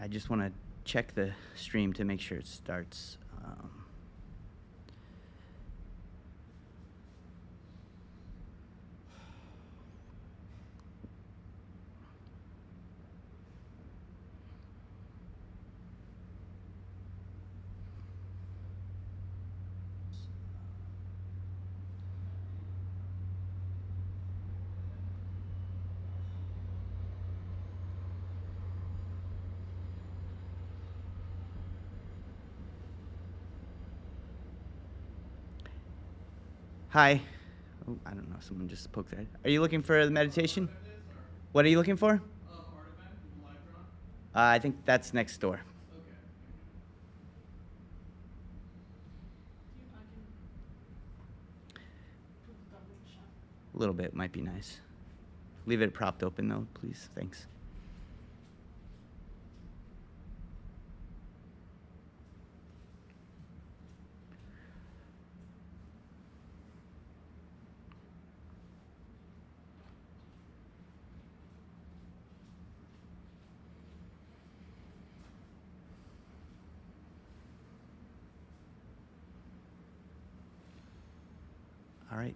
I just want to check the stream to make sure it starts. Hi. Oh, I don't know. Someone just poked their head. Are you looking for the meditation? What are you looking for? I think that's next door. A little bit might be nice. Leave it propped open though, please. Thanks. All right.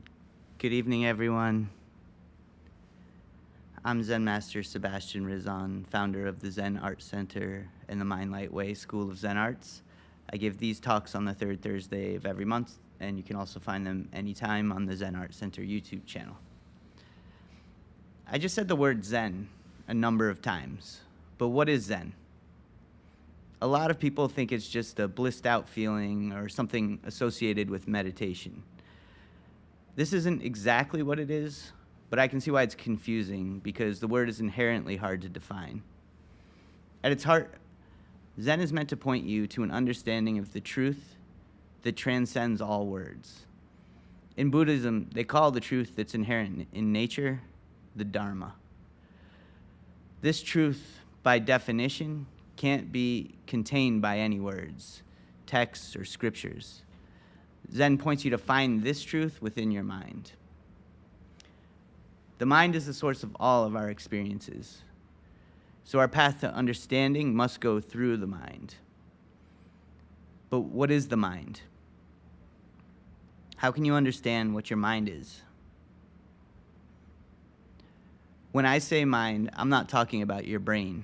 Good evening, everyone. I'm Zen Master Sebastian Rizzon, founder of the Zen Art Center and the Mind Light Way School of Zen Arts. I give these talks on the third Thursday of every month, and you can also find them anytime on the Zen Art Center YouTube channel. I just said the word Zen a number of times, but what is Zen? A lot of people think it's just a blissed out feeling or something associated with meditation. This isn't exactly what it is, but I can see why it's confusing because the word is inherently hard to define. At its heart, Zen is meant to point you to an understanding of the truth that transcends all words. In Buddhism, they call the truth that's inherent in nature the Dharma. This truth, by definition, can't be contained by any words, texts, or scriptures. Zen points you to find this truth within your mind. The mind is the source of all of our experiences. So our path to understanding must go through the mind. But what is the mind? How can you understand what your mind is? When I say mind, I'm not talking about your brain.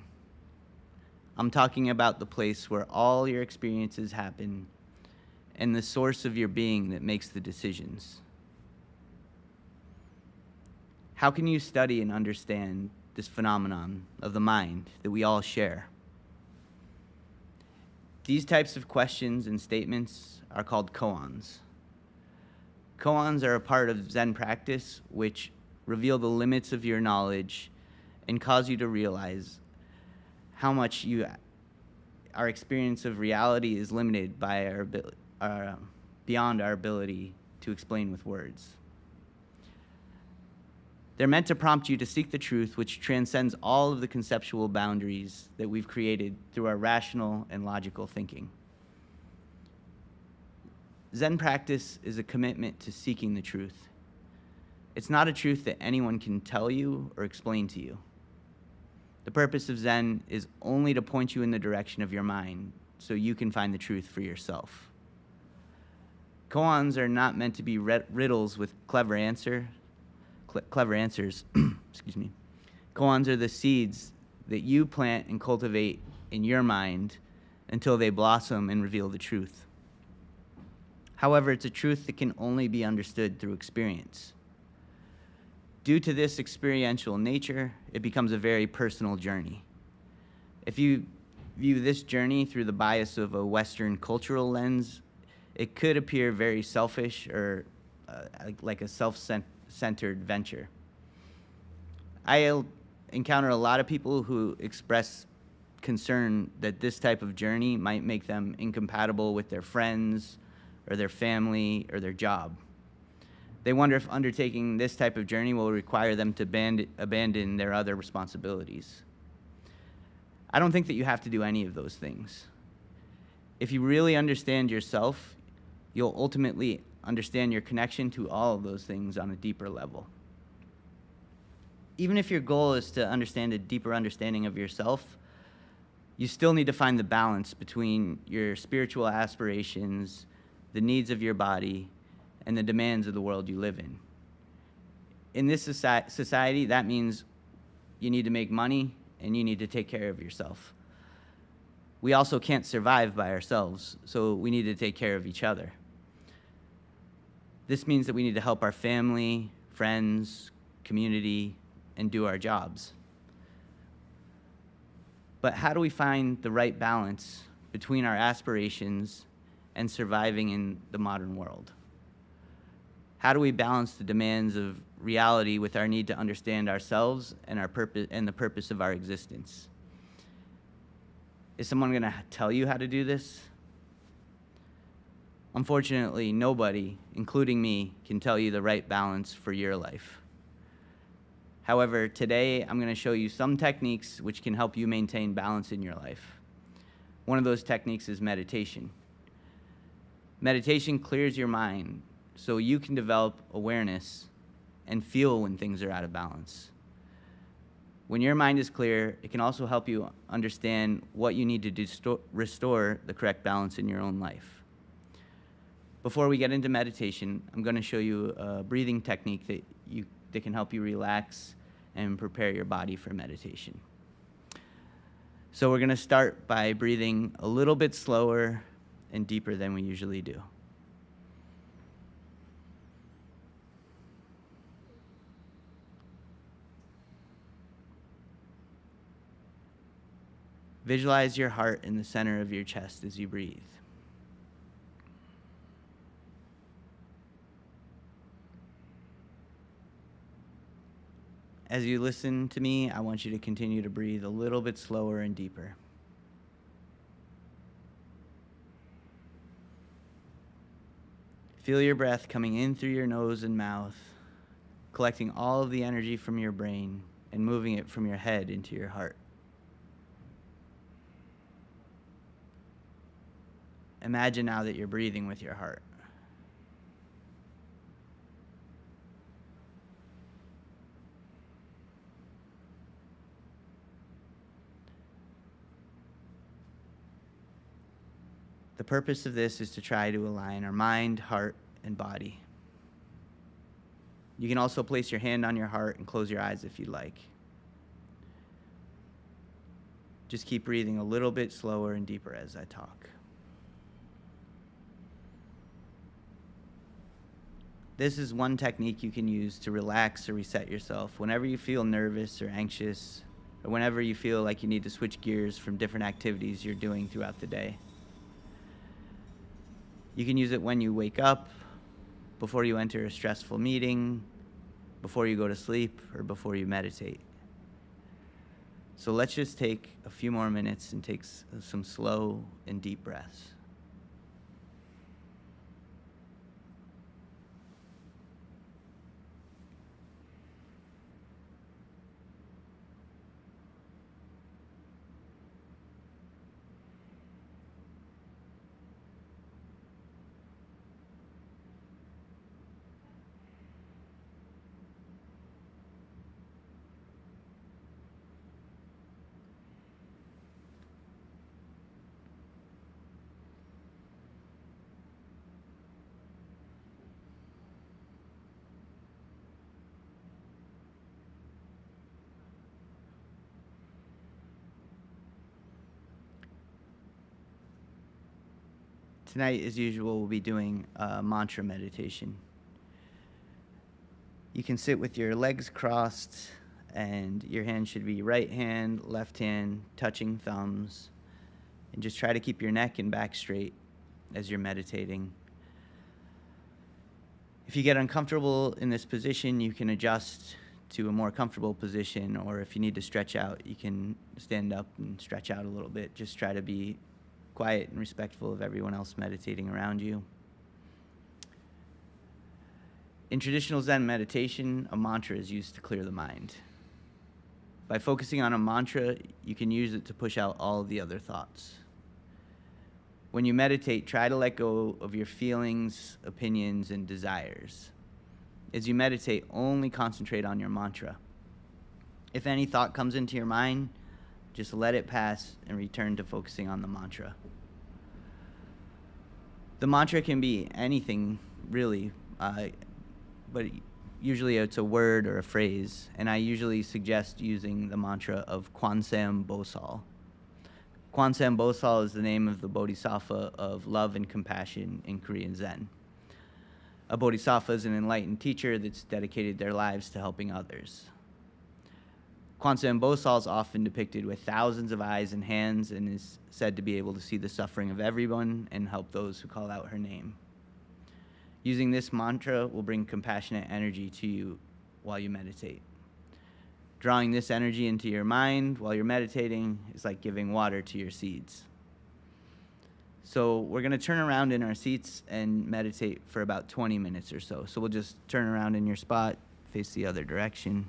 I'm talking about the place where all your experiences happen and the source of your being that makes the decisions. How can you study and understand this phenomenon of the mind that we all share? These types of questions and statements are called koans. Koans are a part of Zen practice which reveal the limits of your knowledge and cause you to realize how much our experience of reality is limited by beyond our ability to explain with words. They're meant to prompt you to seek the truth which transcends all of the conceptual boundaries that we've created through our rational and logical thinking. Zen practice is a commitment to seeking the truth. It's not a truth that anyone can tell you or explain to you. The purpose of Zen is only to point you in the direction of your mind so you can find the truth for yourself. Koans are not meant to be riddles with clever answers. Excuse me. Koans are the seeds that you plant and cultivate in your mind until they blossom and reveal the truth. However, it's a truth that can only be understood through experience. Due to this experiential nature, it becomes a very personal journey. If you view this journey through the bias of a Western cultural lens, it could appear very selfish or like a self-centered venture. I encounter a lot of people who express concern that this type of journey might make them incompatible with their friends or their family or their job. They wonder if undertaking this type of journey will require them to abandon their other responsibilities. I don't think that you have to do any of those things. If you really understand yourself, you'll ultimately understand your connection to all of those things on a deeper level. Even if your goal is to understand a deeper understanding of yourself, You still need to find the balance between your spiritual aspirations, the needs of your body, and the demands of the world you live in. In this society, that means you need to make money and you need to take care of yourself. We also can't survive by ourselves, so we need to take care of each other. This means that we need to help our family, friends, community, and do our jobs. But how do we find the right balance between our aspirations and surviving in the modern world? How do we balance the demands of reality with our need to understand ourselves and our purpose and the purpose of our existence? Is someone going to tell you how to do this? Unfortunately, nobody, including me, can tell you the right balance for your life. However, today I'm going to show you some techniques which can help you maintain balance in your life. One of those techniques is meditation. Meditation clears your mind so you can develop awareness and feel when things are out of balance. When your mind is clear, it can also help you understand what you need to do to restore the correct balance in your own life. Before we get into meditation, I'm going to show you a breathing technique that can help you relax and prepare your body for meditation. So we're going to start by breathing a little bit slower and deeper than we usually do. Visualize your heart in the center of your chest as you breathe. As you listen to me, I want you to continue to breathe a little bit slower and deeper. Feel your breath coming in through your nose and mouth, collecting all of the energy from your brain and moving it from your head into your heart. Imagine now that you're breathing with your heart. The purpose of this is to try to align our mind, heart, and body. You can also place your hand on your heart and close your eyes if you'd like. Just keep breathing a little bit slower and deeper as I talk. This is one technique you can use to relax or reset yourself whenever you feel nervous or anxious, or whenever you feel like you need to switch gears from different activities you're doing throughout the day. You can use it when you wake up, before you enter a stressful meeting, before you go to sleep, or before you meditate. So let's just take a few more minutes and take some slow and deep breaths. Tonight, as usual, we'll be doing a mantra meditation. You can sit with your legs crossed, and your hand should be right hand, left hand, touching thumbs, and just try to keep your neck and back straight as you're meditating. If you get uncomfortable in this position, you can adjust to a more comfortable position, or if you need to stretch out, you can stand up and stretch out a little bit. Just try to be quiet and respectful of everyone else meditating around you. In traditional Zen meditation, a mantra is used to clear the mind. By focusing on a mantra, you can use it to push out all of the other thoughts. When you meditate, try to let go of your feelings, opinions, and desires. As you meditate, only concentrate on your mantra. If any thought comes into your mind, Just let it pass and return to focusing on the mantra. The mantra can be anything, really, but usually it's a word or a phrase, and I usually suggest using the mantra of Kwanseum Bosal. Kwanseum Bosal is the name of the Bodhisattva of love and compassion in Korean Zen. A Bodhisattva is an enlightened teacher that's dedicated their lives to helping others. Kwanseum Bosal is often depicted with thousands of eyes and hands and is said to be able to see the suffering of everyone and help those who call out her name. Using this mantra will bring compassionate energy to you while you meditate. Drawing this energy into your mind while you're meditating is like giving water to your seeds. So we're going to turn around in our seats and meditate for about 20 minutes or so. So we'll just turn around in your spot, face the other direction.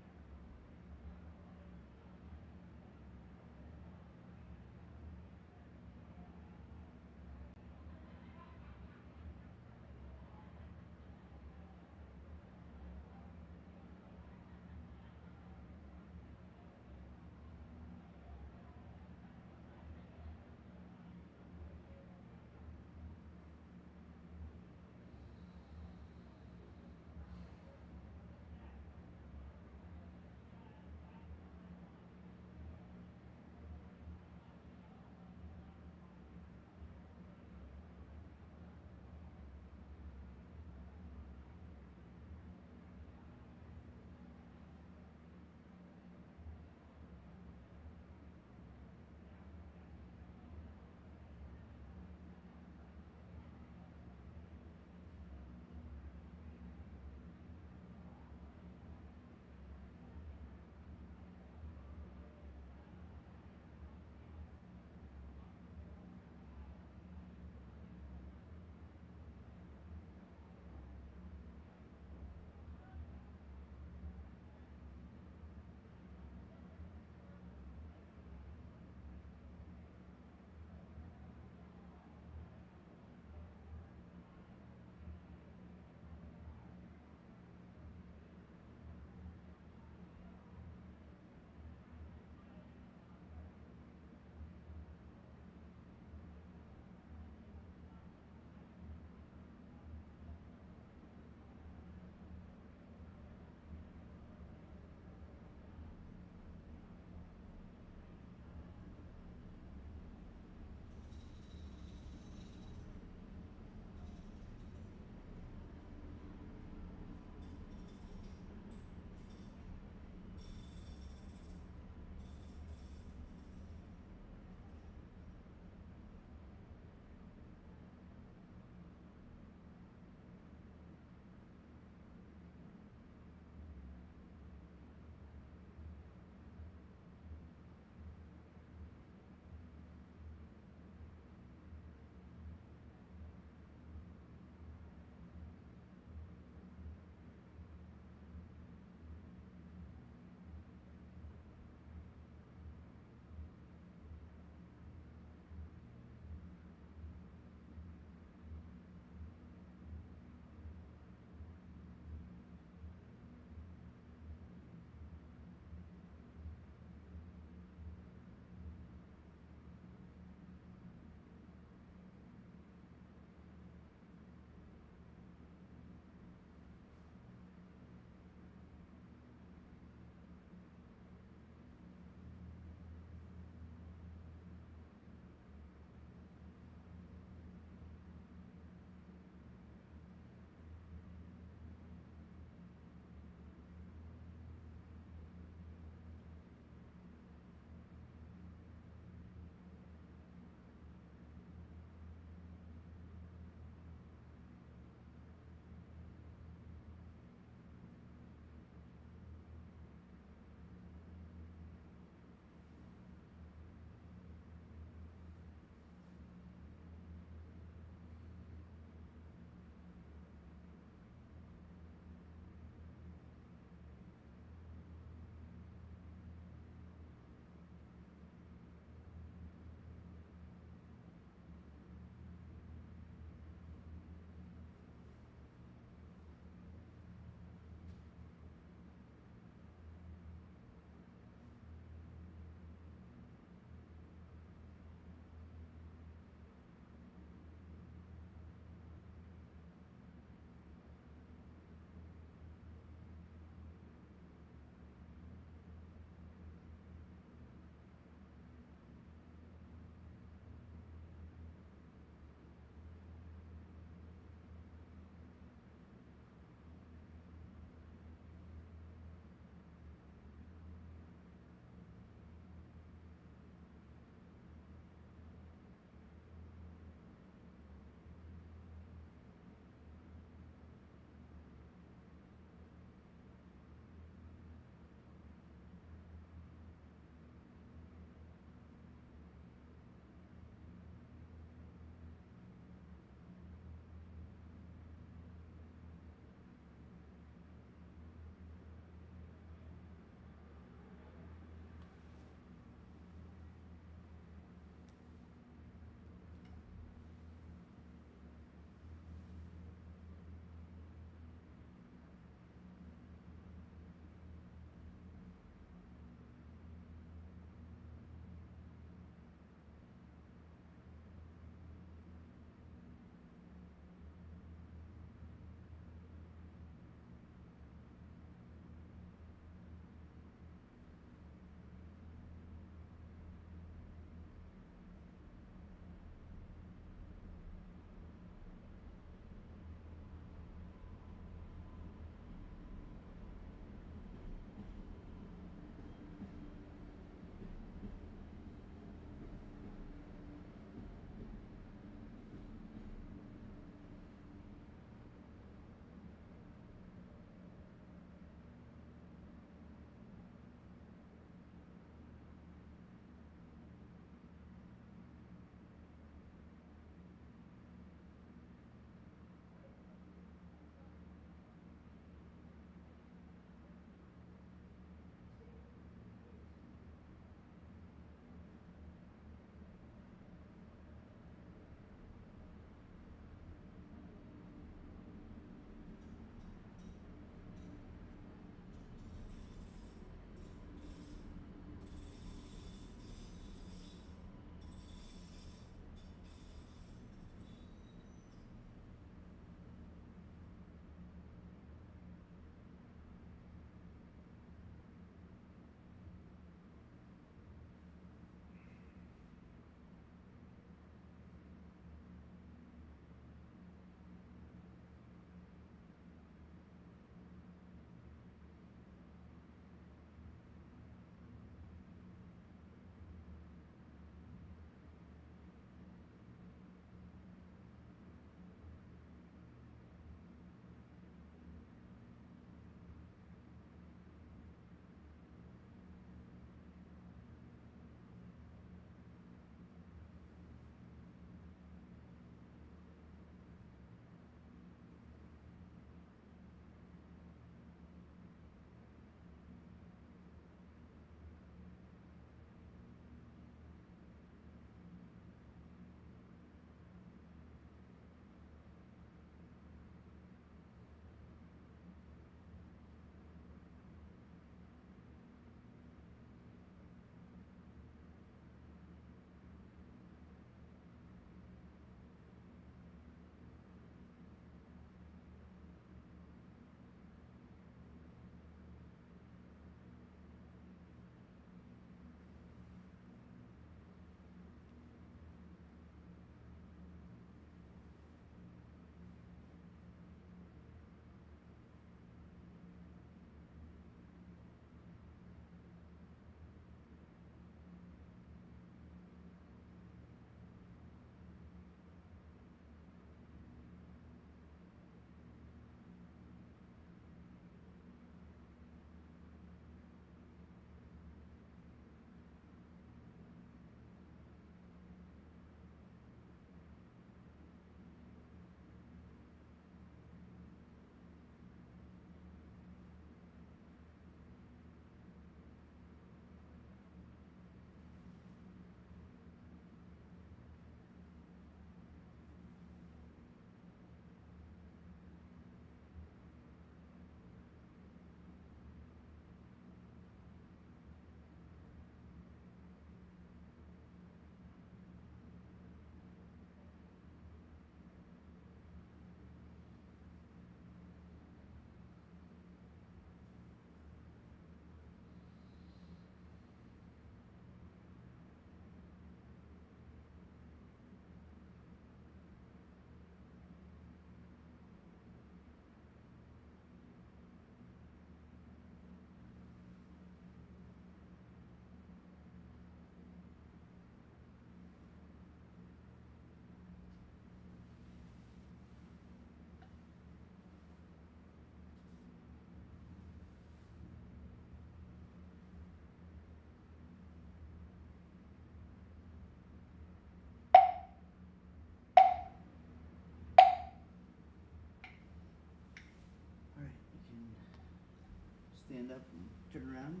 stand up and turn around.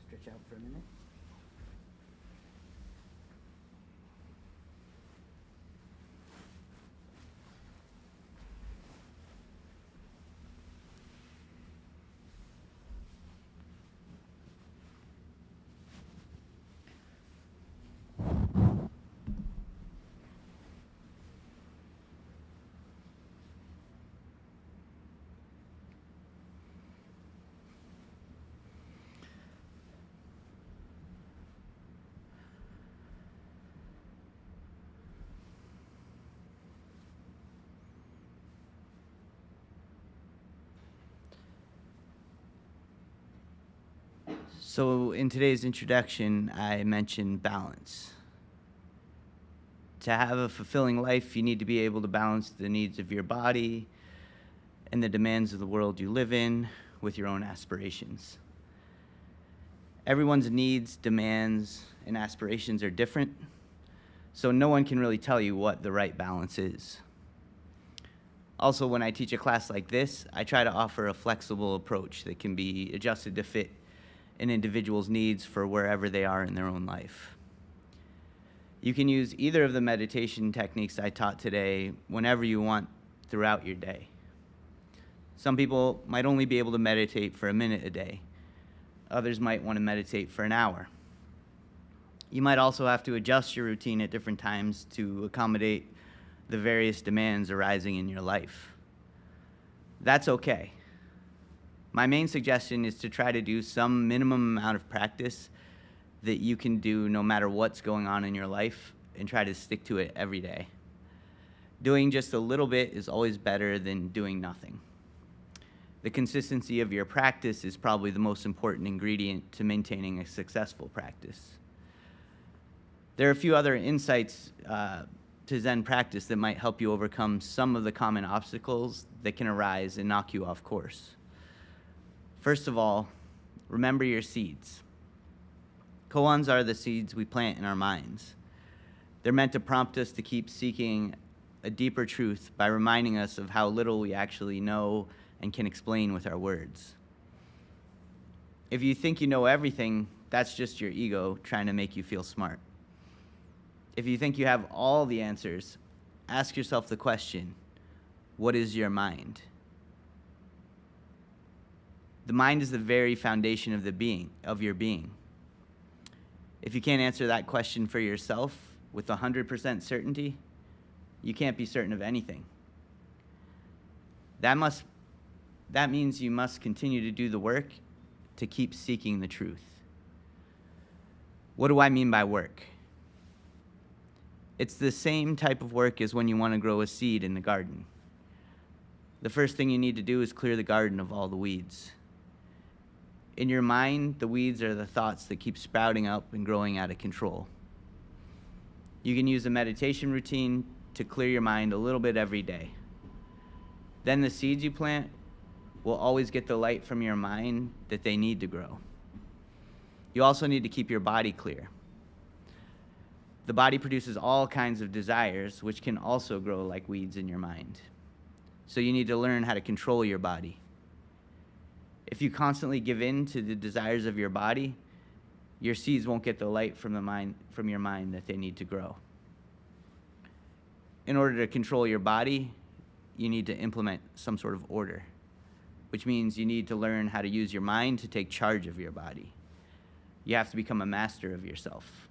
Stretch out for a minute. So in today's introduction, I mentioned balance. To have a fulfilling life, you need to be able to balance the needs of your body and the demands of the world you live in with your own aspirations. Everyone's needs, demands, and aspirations are different, so no one can really tell you what the right balance is. Also, when I teach a class like this, I try to offer a flexible approach that can be adjusted to fit an individual's needs for wherever they are in their own life. You can use either of the meditation techniques I taught today whenever you want throughout your day. Some people might only be able to meditate for a minute a day. Others might want to meditate for an hour. You might also have to adjust your routine at different times to accommodate the various demands arising in your life. That's okay. My main suggestion is to try to do some minimum amount of practice that you can do no matter what's going on in your life and try to stick to it every day. Doing just a little bit is always better than doing nothing. The consistency of your practice is probably the most important ingredient to maintaining a successful practice. There are a few other insights to Zen practice that might help you overcome some of the common obstacles that can arise and knock you off course. First of all, remember your seeds. Koans are the seeds we plant in our minds. They're meant to prompt us to keep seeking a deeper truth by reminding us of how little we actually know and can explain with our words. If you think you know everything, that's just your ego trying to make you feel smart. If you think you have all the answers, ask yourself the question, what is your mind? The mind is the very foundation of your being. If you can't answer that question for yourself with 100% certainty, you can't be certain of anything. That means you must continue to do the work to keep seeking the truth. What do I mean by work? It's the same type of work as when you want to grow a seed in the garden. The first thing you need to do is clear the garden of all the weeds. In your mind, the weeds are the thoughts that keep sprouting up and growing out of control. You can use a meditation routine to clear your mind a little bit every day. Then the seeds you plant will always get the light from your mind that they need to grow. You also need to keep your body clear. The body produces all kinds of desires, which can also grow like weeds in your mind. So you need to learn how to control your body. If you constantly give in to the desires of your body, your seeds won't get the light from your mind that they need to grow. In order to control your body, you need to implement some sort of order, which means you need to learn how to use your mind to take charge of your body. You have to become a master of yourself.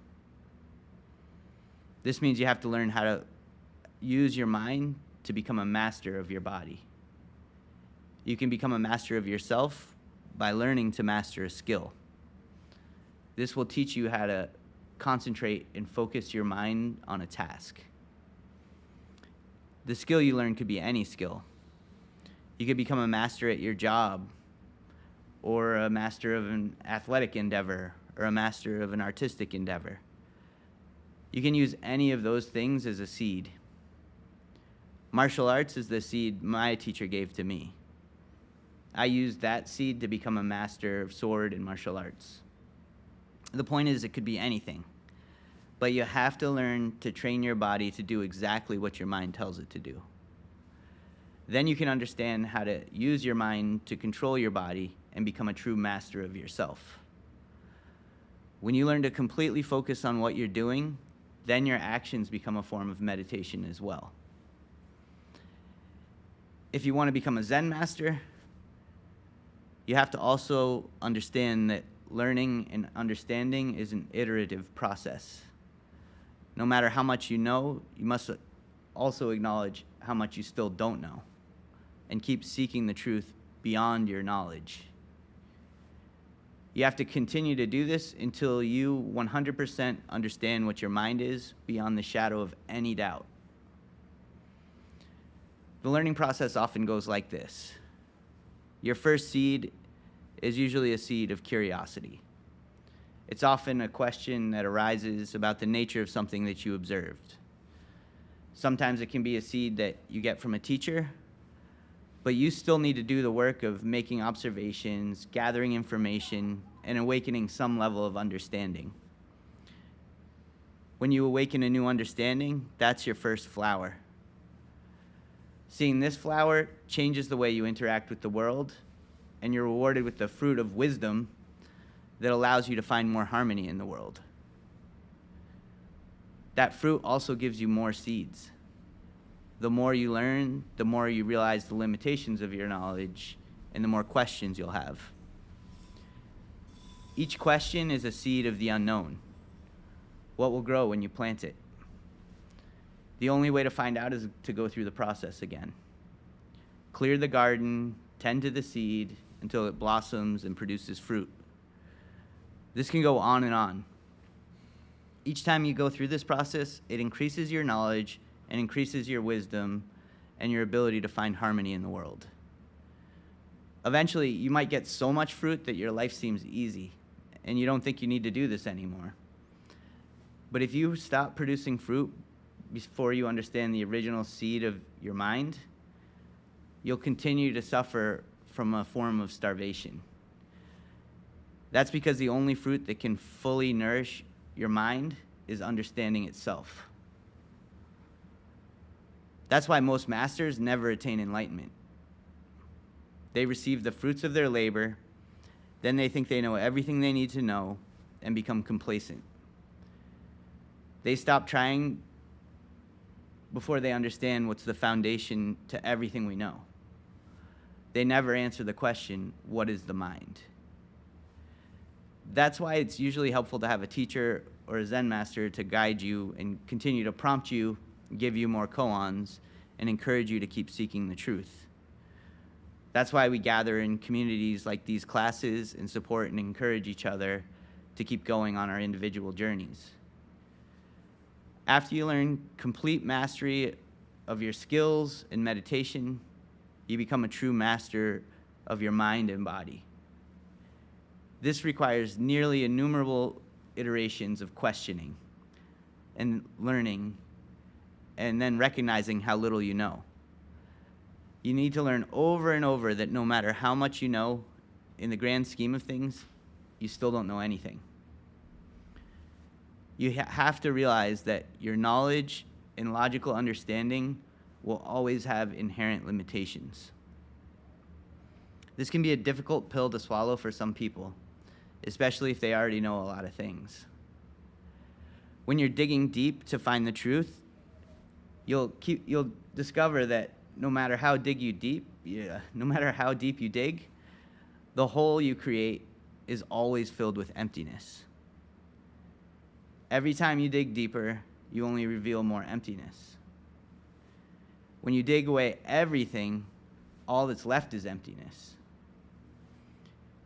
This means you have to learn how to use your mind to become a master of your body. You can become a master of yourself by learning to master a skill. This will teach you how to concentrate and focus your mind on a task. The skill you learn could be any skill. You could become a master at your job, or a master of an athletic endeavor, or a master of an artistic endeavor. You can use any of those things as a seed. Martial arts is the seed my teacher gave to me. I used that seed to become a master of sword and martial arts. The point is, it could be anything. But you have to learn to train your body to do exactly what your mind tells it to do. Then you can understand how to use your mind to control your body and become a true master of yourself. When you learn to completely focus on what you're doing, then your actions become a form of meditation as well. If you want to become a Zen master, you have to also understand that learning and understanding is an iterative process. No matter how much you know, you must also acknowledge how much you still don't know, and keep seeking the truth beyond your knowledge. You have to continue to do this until you 100% understand what your mind is beyond the shadow of any doubt. The learning process often goes like this. Your first seed is usually a seed of curiosity. It's often a question that arises about the nature of something that you observed. Sometimes it can be a seed that you get from a teacher, but you still need to do the work of making observations, gathering information, and awakening some level of understanding. When you awaken a new understanding, that's your first flower. Seeing this flower changes the way you interact with the world, and you're rewarded with the fruit of wisdom that allows you to find more harmony in the world. That fruit also gives you more seeds. The more you learn, the more you realize the limitations of your knowledge, and the more questions you'll have. Each question is a seed of the unknown. What will grow when you plant it? The only way to find out is to go through the process again. Clear the garden, tend to the seed until it blossoms and produces fruit. This can go on and on. Each time you go through this process, it increases your knowledge and increases your wisdom and your ability to find harmony in the world. Eventually, you might get so much fruit that your life seems easy, and you don't think you need to do this anymore. But if you stop producing fruit before you understand the original seed of your mind, you'll continue to suffer from a form of starvation. That's because the only fruit that can fully nourish your mind is understanding itself. That's why most masters never attain enlightenment. They receive the fruits of their labor, then they think they know everything they need to know and become complacent. They stop trying before they understand what's the foundation to everything we know. They never answer the question, what is the mind? That's why it's usually helpful to have a teacher or a Zen master to guide you and continue to prompt you, give you more koans, and encourage you to keep seeking the truth. That's why we gather in communities like these classes and support and encourage each other to keep going on our individual journeys. After you learn complete mastery of your skills in meditation, you become a true master of your mind and body. This requires nearly innumerable iterations of questioning and learning, and then recognizing how little you know. You need to learn over and over that no matter how much you know, in the grand scheme of things, you still don't know anything. You have to realize that your knowledge and logical understanding will always have inherent limitations. This can be a difficult pill to swallow for some people, especially if they already know a lot of things. When you're digging deep to find the truth, you'll discover that no matter how deep you dig, the hole you create is always filled with emptiness. Every time you dig deeper, you only reveal more emptiness. When you dig away everything, all that's left is emptiness.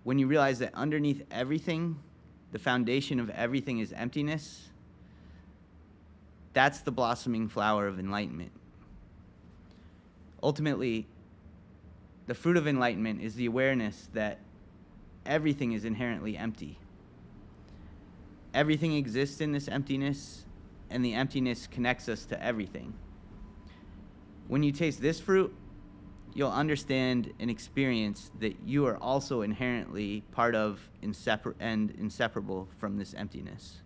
When you realize that underneath everything, the foundation of everything is emptiness, that's the blossoming flower of enlightenment. Ultimately, the fruit of enlightenment is the awareness that everything is inherently empty. Everything exists in this emptiness, and the emptiness connects us to everything. When you taste this fruit, you'll understand and experience that you are also inherently part of and inseparable from this emptiness.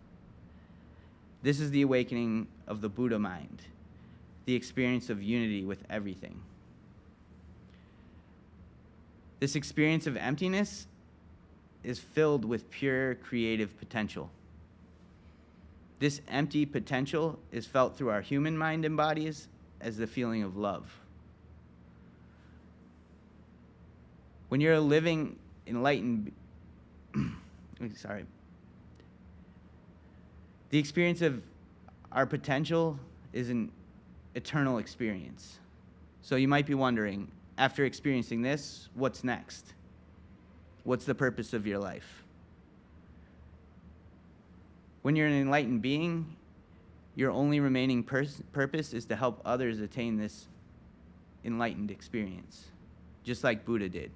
This is the awakening of the Buddha mind, the experience of unity with everything. This experience of emptiness is filled with pure creative potential. This empty potential is felt through our human mind and bodies as the feeling of love. When you're a living, enlightened, the experience of our potential is an eternal experience. So you might be wondering, after experiencing this, what's next? What's the purpose of your life? When you're an enlightened being, your only remaining purpose is to help others attain this enlightened experience, just like Buddha did.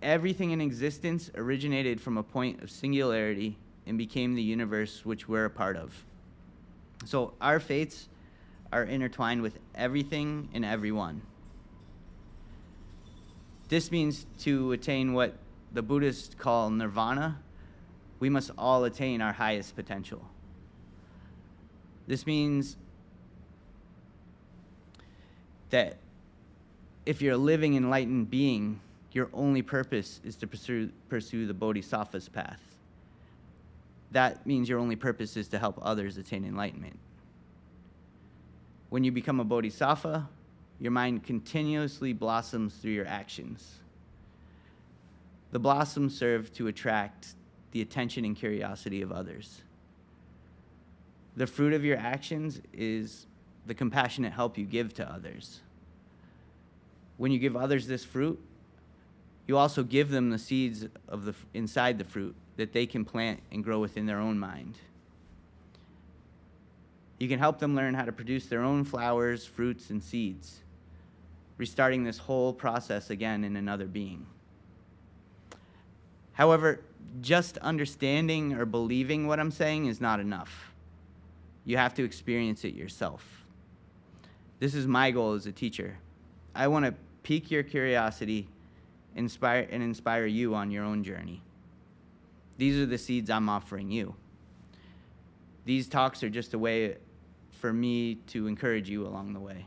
Everything in existence originated from a point of singularity and became the universe which we're a part of. So our fates are intertwined with everything and everyone. This means to attain what the Buddhists call nirvana, we must all attain our highest potential. This means that if you're a living enlightened being, your only purpose is to pursue the Bodhisattva's path. That means your only purpose is to help others attain enlightenment. When you become a Bodhisattva, your mind continuously blossoms through your actions. The blossoms serve to attract the attention and curiosity of others. The fruit of your actions is the compassionate help you give to others. When you give others this fruit, you also give them the seeds of inside the fruit that they can plant and grow within their own mind. You can help them learn how to produce their own flowers, fruits, and seeds, restarting this whole process again in another being. However, just understanding or believing what I'm saying is not enough. You have to experience it yourself. This is my goal as a teacher. I want to pique your curiosity, inspire you on your own journey. These are the seeds I'm offering you. These talks are just a way for me to encourage you along the way.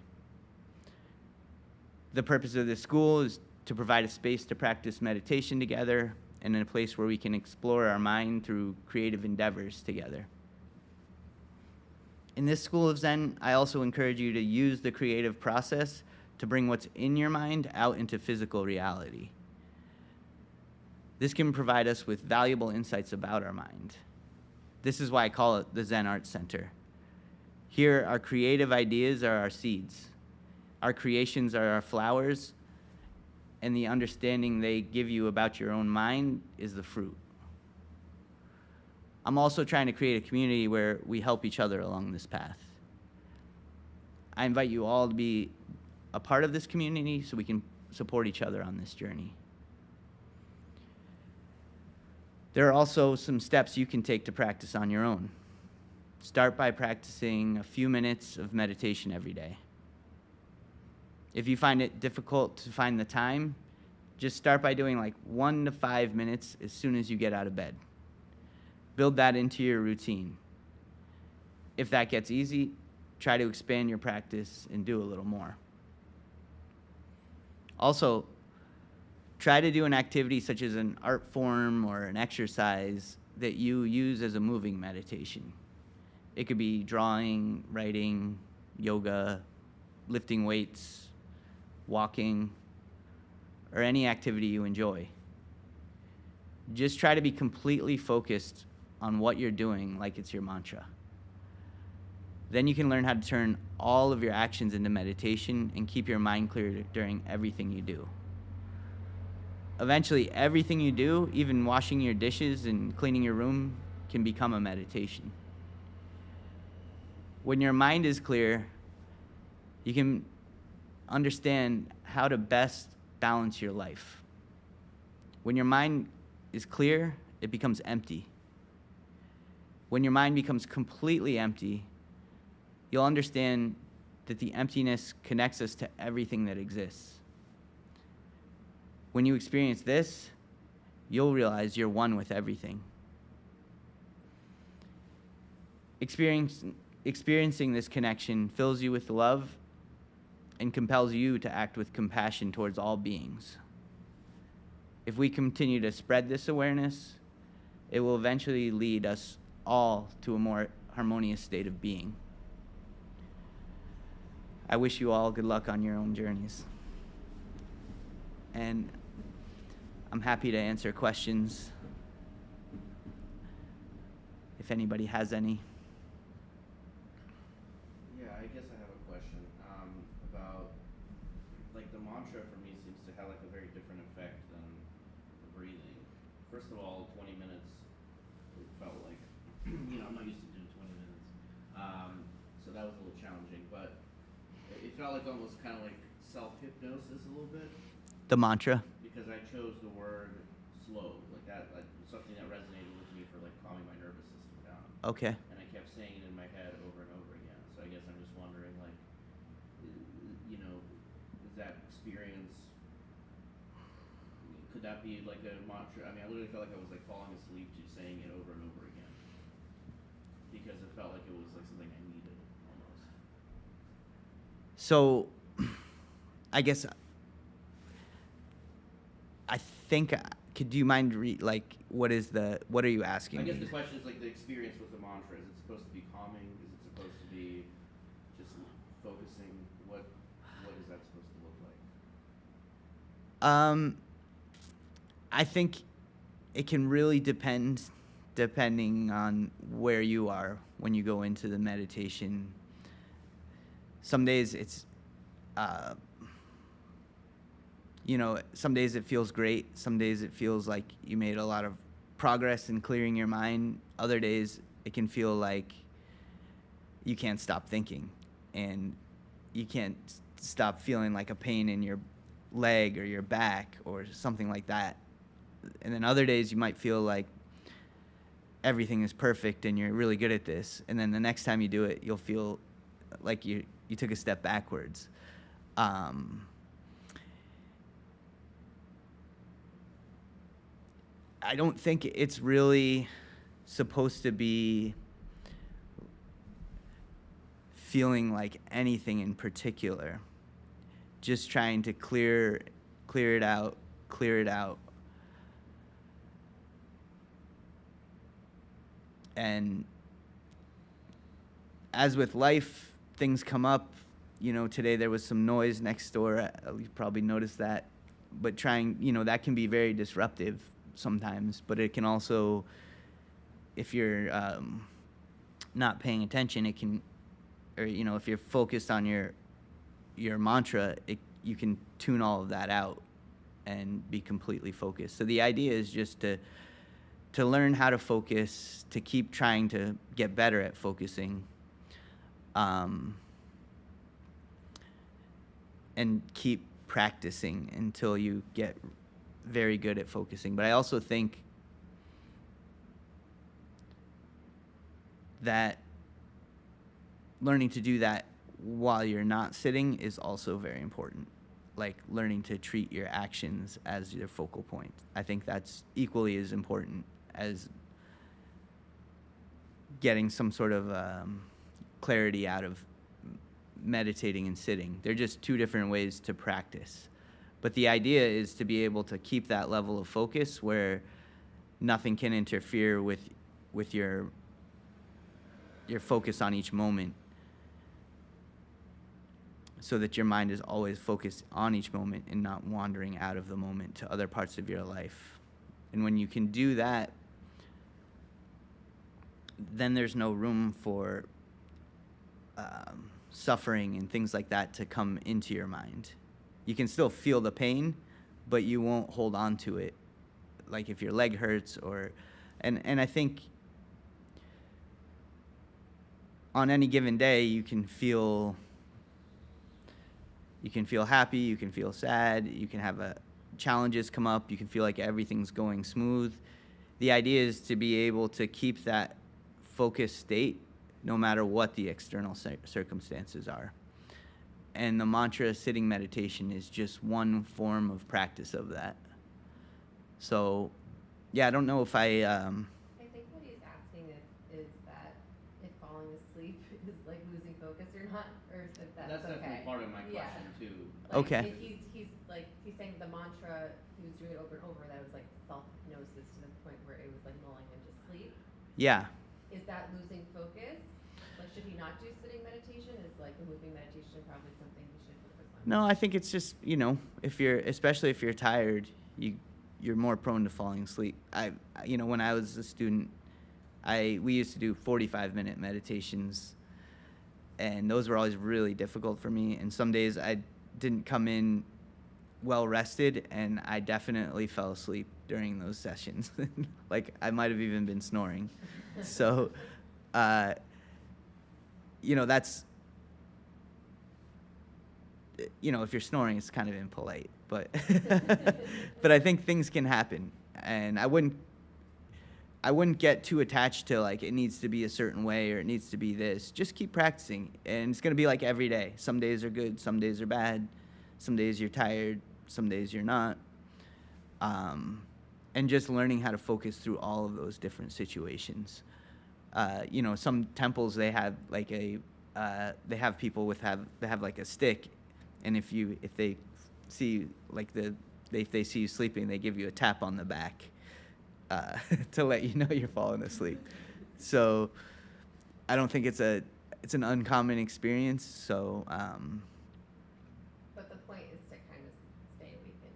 The purpose of this school is to provide a space to practice meditation together and in a place where we can explore our mind through creative endeavors together. In this school of Zen, I also encourage you to use the creative process to bring what's in your mind out into physical reality. This can provide us with valuable insights about our mind. This is why I call it the Zen Art Center. Here, our creative ideas are our seeds. Our creations are our flowers, and the understanding they give you about your own mind is the fruit. I'm also trying to create a community where we help each other along this path. I invite you all to be a part of this community so we can support each other on this journey. There are also some steps you can take to practice on your own. Start by practicing a few minutes of meditation every day. If you find it difficult to find the time, just start by doing like 1 to 5 minutes as soon as you get out of bed. Build that into your routine. If that gets easy, try to expand your practice and do a little more. Also, try to do an activity such as an art form or an exercise that you use as a moving meditation. It could be drawing, writing, yoga, lifting weights, walking, or any activity you enjoy. Just try to be completely focused on what you're doing like it's your mantra. Then you can learn how to turn all of your actions into meditation and keep your mind clear during everything you do. Eventually, everything you do, even washing your dishes and cleaning your room, can become a meditation. When your mind is clear, you can understand how to best balance your life. When your mind is clear, it becomes empty. When your mind becomes completely empty, you'll understand that the emptiness connects us to everything that exists. When you experience this, you'll realize you're one with everything. Experiencing this connection fills you with love and compels you to act with compassion towards all beings. if we continue to spread this awareness, it will eventually lead us all to a more harmonious state of being. I wish you all good luck on your own journeys. And I'm happy to answer questions if anybody has any. Yeah, I guess I have a question about, like, the mantra for me seems to have like a very different effect than the breathing. First of all, 20 minutes, it felt like, I'm not used to doing 20 minutes, so that was a little challenging, but it felt like almost kind of like self-hypnosis a little bit. The mantra? Because I chose the word slow, like that, like something that resonated with me for like calming my nervous system down. Okay. And I kept saying it in my head over and over again. So I guess I'm just wondering, like, is that experience, could that be like a mantra? I mean, I literally felt like I was like falling asleep just saying it over and over again. Because it felt like it was like something I needed almost. So, I guess, I think, do you mind what are you asking I guess me? the question is like the experience with the mantra. Is it supposed to be calming? Is it supposed to be just focusing? What is that supposed to look like? I think it can really depending on where you are when you go into the meditation. Some days it's, some days it feels great. Some days it feels like you made a lot of progress in clearing your mind. Other days it can feel like you can't stop thinking and you can't stop feeling like a pain in your leg or your back or something like that. And then other days you might feel like everything is perfect and you're really good at this. And then the next time you do it, you'll feel like you took a step backwards. I don't think it's really supposed to be feeling like anything in particular. Just trying to clear it out. And as with life, things come up. Today there was some noise next door. You probably noticed that. But that can be very disruptive sometimes. But it can also, if you're not paying attention, it can, or if you're focused on your mantra, you can tune all of that out and be completely focused. So the idea is just to learn how to focus, to keep trying to get better at focusing, and keep practicing until you get very good at focusing. But I also think that learning to do that while you're not sitting is also very important. Like learning to treat your actions as your focal point. I think that's equally as important as getting some sort of clarity out of meditating and sitting. They're just two different ways to practice. But the idea is to be able to keep that level of focus where nothing can interfere with your focus on each moment, so that your mind is always focused on each moment and not wandering out of the moment to other parts of your life. And when you can do that, then there's no room for suffering and things like that to come into your mind. You can still feel the pain, but you won't hold on to it. Like if your leg hurts and I think on any given day you can feel happy, you can feel sad, you can have challenges come up, you can feel like everything's going smooth. The idea is to be able to keep that focused state no matter what the external circumstances are. And the mantra sitting meditation is just one form of practice of that. So, yeah, I don't know if I think what he's asking is that if falling asleep is like losing focus or not, or if that's okay. Definitely part of my question too. Like, Okay. He's saying the mantra. He was doing it over and over, that was like self-hypnosis to the point where it was like lulling into sleep. Yeah. Is that losing focus? Like, should he not do sitting meditation? Is like a moving meditation probably something he should focus on? No, I think it's just, especially if you're tired, you're more prone to falling asleep. When I was a student, we used to do 45-minute meditations, and those were always really difficult for me. And some days I didn't come in well rested, and I definitely fell asleep during those sessions. Like, I might have even been snoring. So, that's, if you're snoring, it's kind of impolite, but but I think things can happen, and I wouldn't get too attached to like it needs to be a certain way or it needs to be this. Just keep practicing, and it's gonna be like every day. Some days are good, some days are bad, some days you're tired, some days you're not, and just learning how to focus through all of those different situations. Some temples, they have like they have people they have like a stick, and if they see if they see you sleeping, they give you a tap on the back to let you know you're falling asleep. So I don't think it's an uncommon experience. So But the point is to kind of stay awake and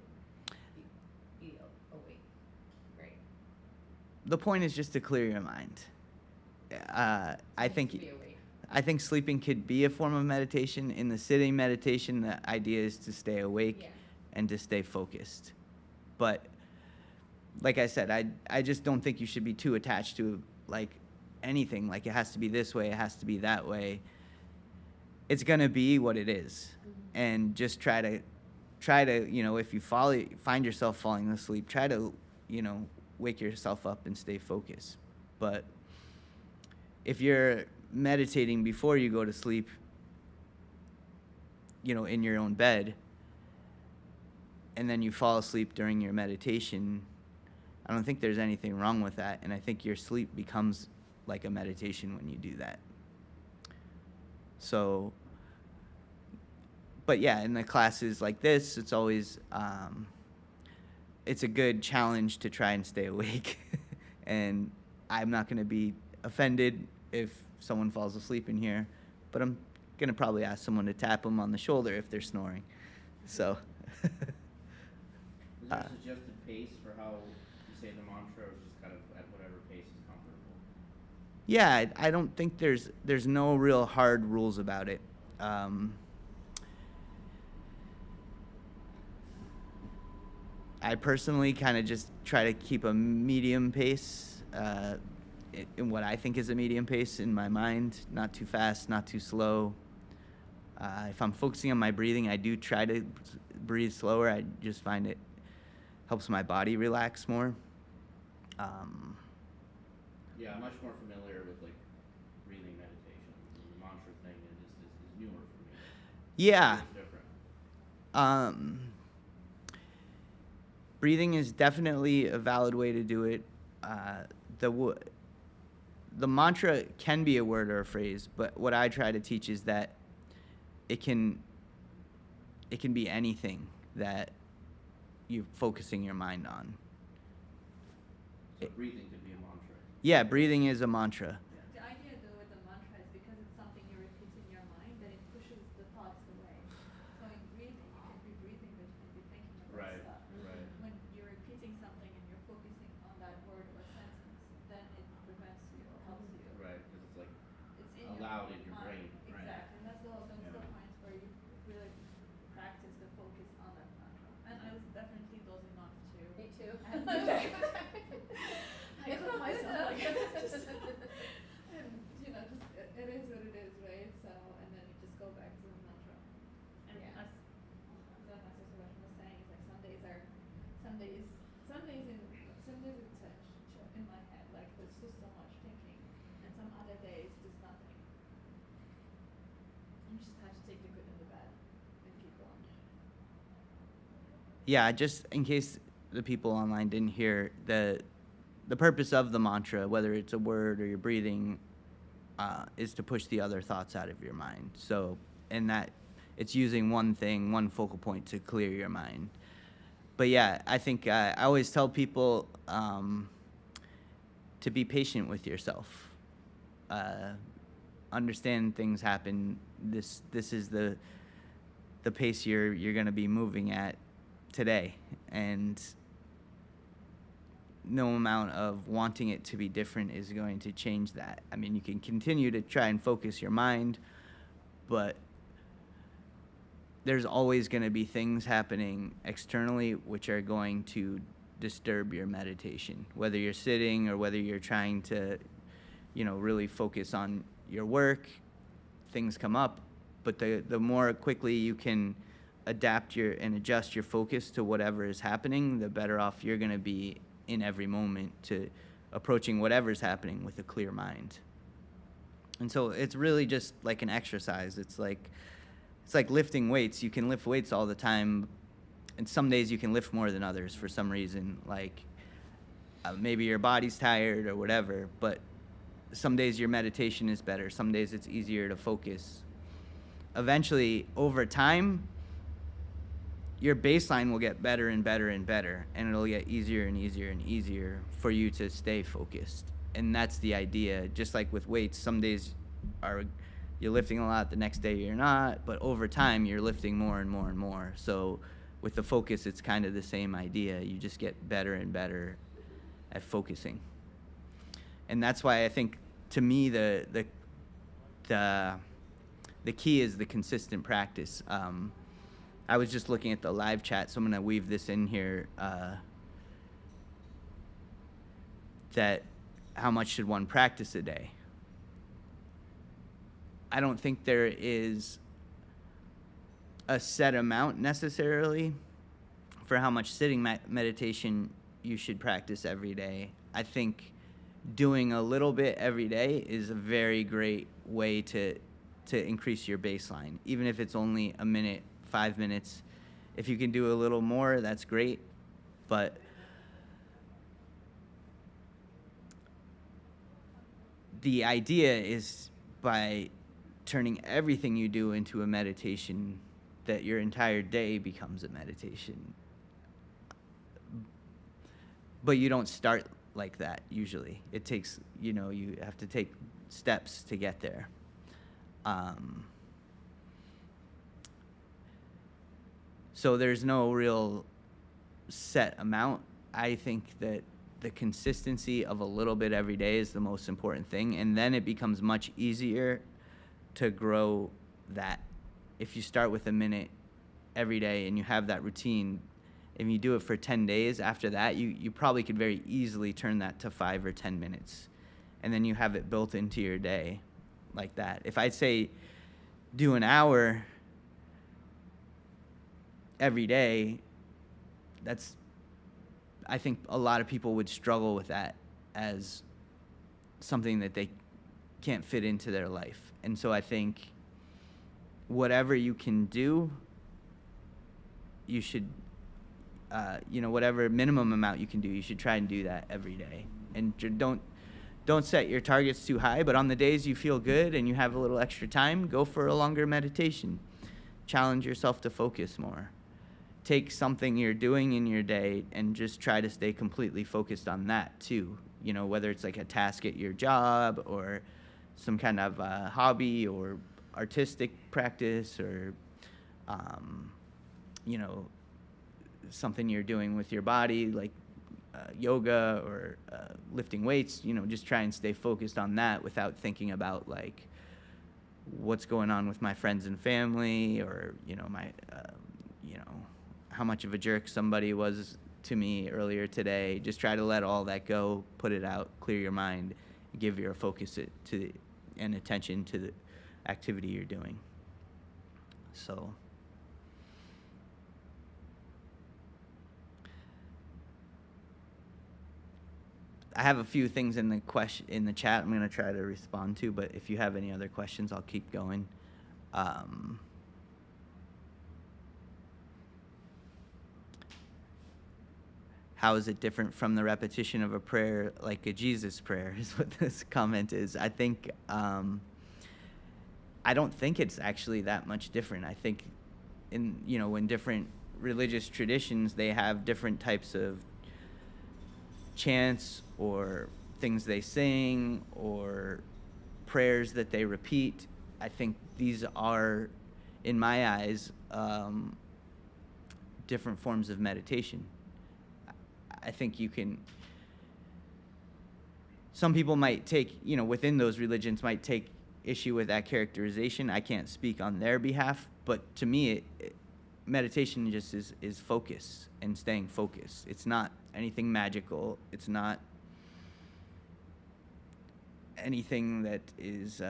be awake, right? the point is just to clear your mind. I think To be awake. I think sleeping could be a form of meditation. In the sitting meditation, the idea is to stay awake Yeah. and to stay focused. But like I said, I just don't think you should be too attached to like anything. Like it has to be this way, it has to be that way. It's gonna be what it is, and just try to if you find yourself falling asleep, try to wake yourself up and stay focused. But if you're meditating before you go to sleep, in your own bed, and then you fall asleep during your meditation, I don't think there's anything wrong with that. And I think your sleep becomes like a meditation when you do that. So, but yeah, in the classes like this, it's always, it's a good challenge to try and stay awake. And I'm not going to be offended if someone falls asleep in here, but I'm going to probably ask someone to tap them on the shoulder if they're snoring. So. Is there a suggested pace for how you say the mantra, or just kind of at whatever pace is comfortable? Yeah, I don't think there's no real hard rules about it. I personally kind of just try to keep a medium pace, in what I think is a medium pace in my mind, not too fast, not too slow. If I'm focusing on my breathing, I do try to breathe slower. I just find it helps my body relax more. Yeah, I'm much more familiar with like breathing meditation. The mantra thing is newer for me. Yeah. It's different. Breathing is definitely a valid way to do it. The mantra can be a word or a phrase, but what I try to teach is that it can be anything that you're focusing your mind on. So breathing could be a mantra. Yeah, breathing is a mantra. The idea though with the mantra is because it's something you repeat in your mind, that it pushes the thoughts away. So in breathing, you can be breathing, but you can be thinking about Right, stuff. right. When you're repeating something and you're focusing on that word or sentence, then it prevents you or helps you. Right, because it's like It's in allowed in your your mind. brain. Right. Exactly. And that's the Yeah. point where you really practice the focus on that mantra. And I was definitely dozing off too. Me too. I caught myself like just and just it is what it is, right? So and then you just go back to the mantra. And Yeah. as Zen Master Sebastian was saying, it's like some days it's in my head, like there's just so much thinking, and some other days there's nothing. You just have to take the good and the bad and keep going. Yeah, just in case the people online didn't hear, the purpose of the mantra, whether it's a word or your breathing, is to push the other thoughts out of your mind. So, and that it's using one focal point to clear your mind. but yeah, I think I always tell people to be patient with yourself. Understand things happen. This is the pace you're going to be moving at today, and no amount of wanting it to be different is going to change that. I mean, you can continue to try and focus your mind, but there's always going to be things happening externally which are going to disturb your meditation, whether you're sitting or whether you're trying to, really focus on your work. Things come up, but the more quickly you can adapt and adjust your focus to whatever is happening, the better off you're going to be in every moment to approaching whatever's happening with a clear mind. And so it's really just like an exercise. It's like lifting weights. You can lift weights all the time, and some days you can lift more than others for some reason, like maybe your body's tired or whatever, but some days your meditation is better. Some days it's easier to focus. Eventually, over time, your baseline will get better and better and better, and it'll get easier and easier and easier for you to stay focused. And that's the idea. Just like with weights, some days you're lifting a lot, the next day you're not, but over time you're lifting more and more and more. So with the focus, it's kind of the same idea. You just get better and better at focusing. And that's why I think, to me, the key is the consistent practice. I was just looking at the live chat, so I'm going to weave this in here, that how much should one practice a day? I don't think there is a set amount necessarily for how much sitting meditation you should practice every day. I think doing a little bit every day is a very great way to increase your baseline, even if it's only a minute, 5 minutes. If you can do a little more, that's great. But the idea is, by turning everything you do into a meditation, that your entire day becomes a meditation. But you don't start like that usually. It takes, you have to take steps to get there. So there's no real set amount. I think that the consistency of a little bit every day is the most important thing, and then it becomes much easier to grow that. If you start with a minute every day and you have that routine, and you do it for 10 days, after that, you probably could very easily turn that to 5 or 10 minutes. And then you have it built into your day like that. If I'd say do an hour every day, I think a lot of people would struggle with that as something that they can't fit into their life. And so I think whatever you can do, you should, whatever minimum amount you can do, you should try and do that every day. And don't set your targets too high, but on the days you feel good and you have a little extra time, go for a longer meditation. Challenge yourself to focus more. Take something you're doing in your day and just try to stay completely focused on that too. Whether it's like a task at your job or some kind of hobby or artistic practice or, something you're doing with your body, like yoga or lifting weights, just try and stay focused on that without thinking about like what's going on with my friends and family, or my how much of a jerk somebody was to me earlier today. Just try to let all that go, put it out, clear your mind, give your focus and attention to the activity you're doing. So I have a few things in the chat I'm going to try to respond to, but if you have any other questions, I'll keep going. How is it different from the repetition of a prayer like a Jesus prayer, is what this comment is. I think, I don't think it's actually that much different. I think when different religious traditions, they have different types of chants or things they sing or prayers that they repeat. I think these are, in my eyes, different forms of meditation. I think you can, some people might take, within those religions might take issue with that characterization. I can't speak on their behalf, but to me, meditation just is focus and staying focused. It's not anything magical. It's not anything that is,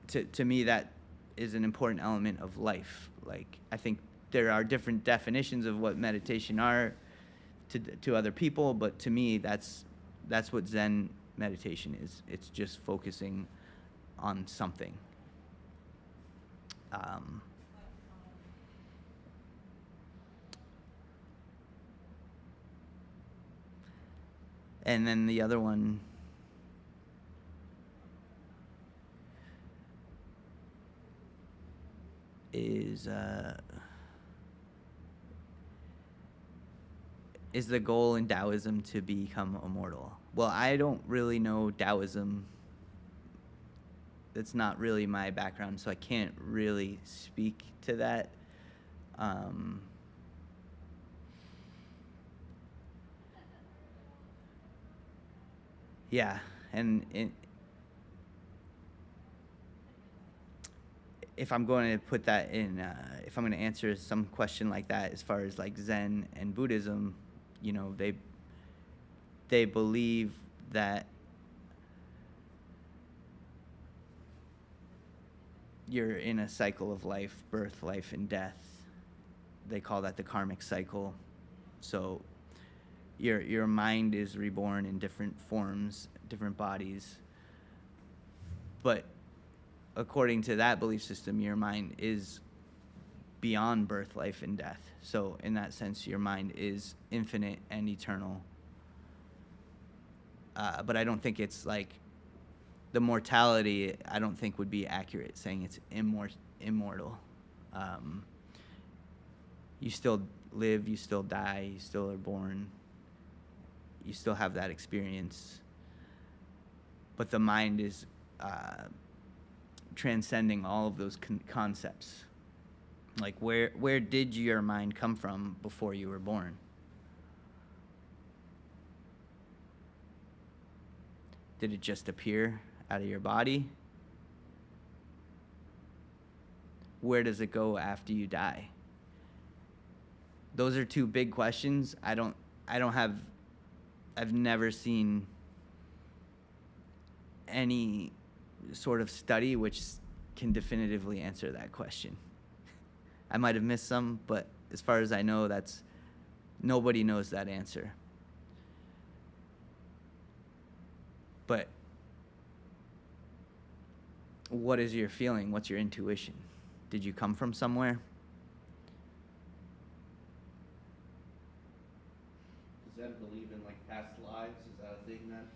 to me, that is an important element of life. Like, I think there are different definitions of what meditation are to other people, but to me, that's what Zen meditation is. It's just focusing on something. And then the other one is the goal in Daoism to become immortal? Well, I don't really know Daoism. That's not really my background, so I can't really speak to that. Yeah, and if I'm going to put that in, if I'm going to answer some question like that, as far as like Zen and Buddhism, they believe that you're in a cycle of life, birth, life, and death. They call that the karmic cycle. So your mind is reborn in different forms, different bodies. But according to that belief system, your mind is beyond birth, life, and death. So in that sense, your mind is infinite and eternal. But I don't think it's like the mortality, I don't think would be accurate, saying it's immortal. You still live, you still die, you still are born, you still have that experience. But the mind is transcending all of those concepts. Like, where did your mind come from before you were born? Did it just appear out of your body? Where does it go after you die? Those are two big questions. I've never seen any sort of study which can definitively answer that question. I might have missed some, but as far as I know, nobody knows that answer. But what is your feeling? What's your intuition? Did you come from somewhere? Does Zen believe in like past lives? Is that a thing that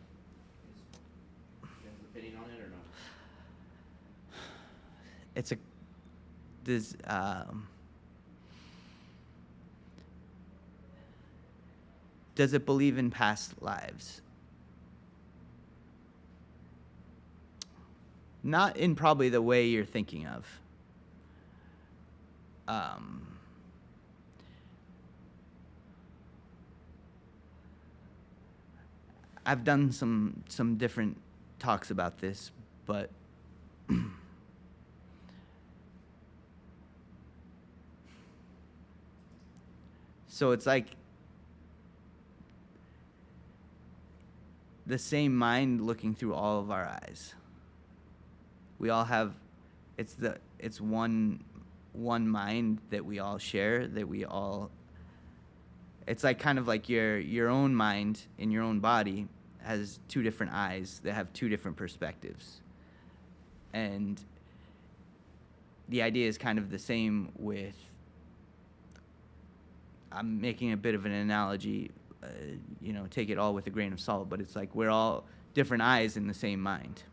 is Zen's opinion on it or no? Does it believe in past lives? Not in probably the way you're thinking of. I've done some different talks about this, but so it's like the same mind looking through all of our eyes. We all have, it's one mind that we all share, it's like kind of like your own mind in your own body has two different eyes that have two different perspectives. And the idea is kind of the same with, I'm making a bit of an analogy, take it all with a grain of salt, but it's like we're all different eyes in the same mind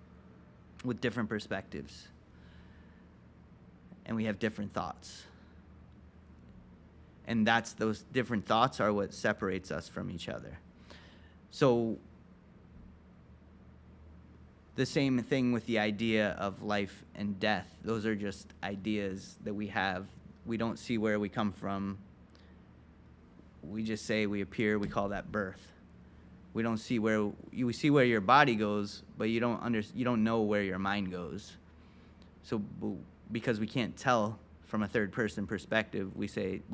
with different perspectives. And we have different thoughts. And that's those different thoughts are what separates us from each other. So the same thing with the idea of life and death. Those are just ideas that we have. We don't see where we come from. We just say we appear, we call that birth. We don't see where you see where your body goes, but you don't know where your mind goes. So because we can't tell from a third person perspective, we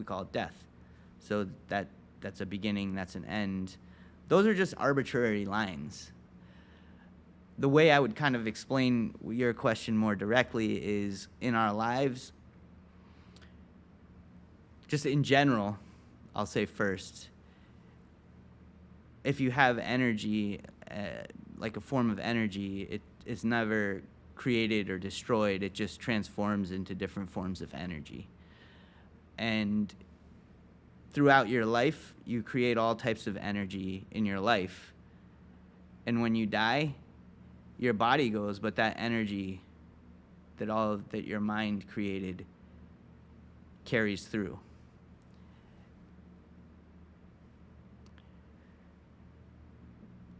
call it death. So that's a beginning, that's an end. Those are just arbitrary lines. The way I would kind of explain your question more directly is in our lives, just in general, I'll say first, if you have energy, like a form of energy, it is never created or destroyed. It just transforms into different forms of energy. And throughout your life, you create all types of energy in your life. And when you die, your body goes, but that energy that your mind created carries through.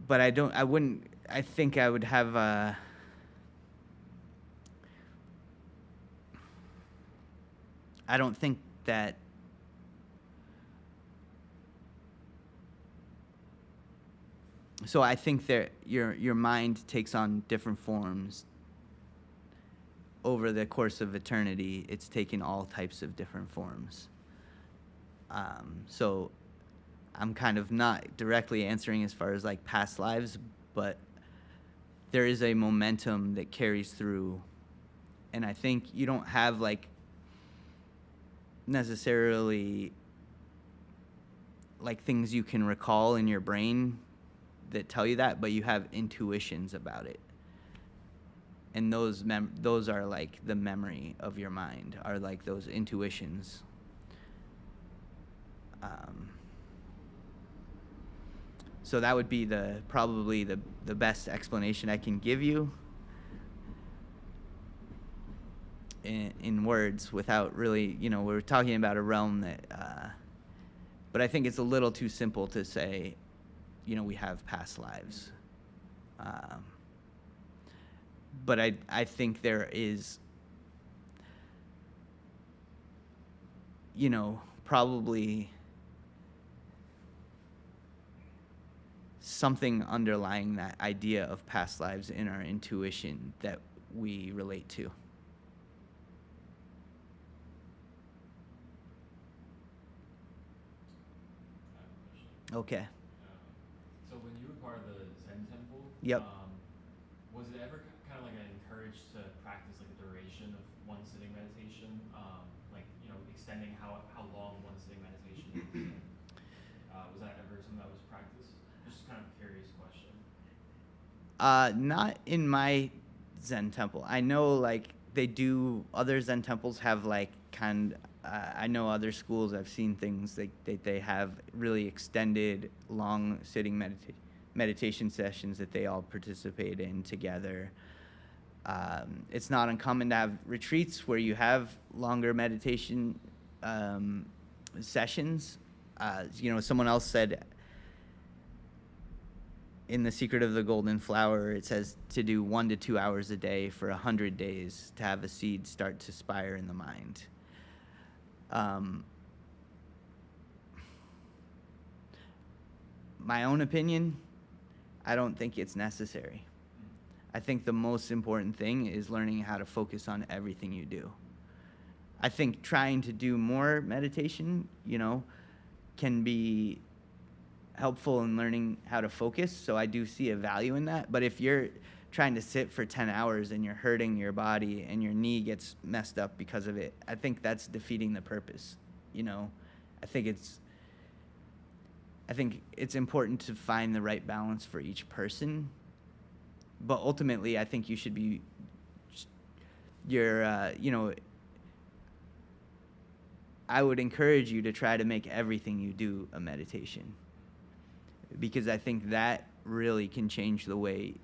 But I think I would have I don't think that so I think that your mind takes on different forms over the course of eternity. It's taken all types of different forms. So I'm kind of not directly answering as far as like past lives, but there is a momentum that carries through. And I think you don't have like necessarily like things you can recall in your brain that tell you that, but you have intuitions about it. And those are like the memory of your mind, are like those intuitions. So that would be probably the best explanation I can give you in words without really, we're talking about a realm that, but I think it's a little too simple to say, we have past lives. But I think there is, probably something underlying that idea of past lives in our intuition that we relate to. I have a question. Okay. So when you were part of the Zen temple, Yep. Was it ever kind of like encouraged to practice like a duration of one sitting meditation, extending how long one sitting meditation is? Was that ever something that was practiced? Just kind of a curious question. Not in my Zen temple. I know like they do, other Zen temples have like I know other schools, I've seen things they have really extended long sitting meditation sessions that they all participate in together. It's not uncommon to have retreats where you have longer meditation sessions. Someone else said in The Secret of the Golden Flower, it says to do 1 to 2 hours a day for 100 days to have a seed start to spire in the mind. My own opinion, I don't think it's necessary. I think the most important thing is learning how to focus on everything you do. I think trying to do more meditation, can be helpful in learning how to focus, so I do see a value in that. But if you're trying to sit for 10 hours and you're hurting your body and your knee gets messed up because of it, I think that's defeating the purpose. I think it's important to find the right balance for each person. But ultimately, I think you should be, I would encourage you to try to make everything you do a meditation, because I think that really can change the way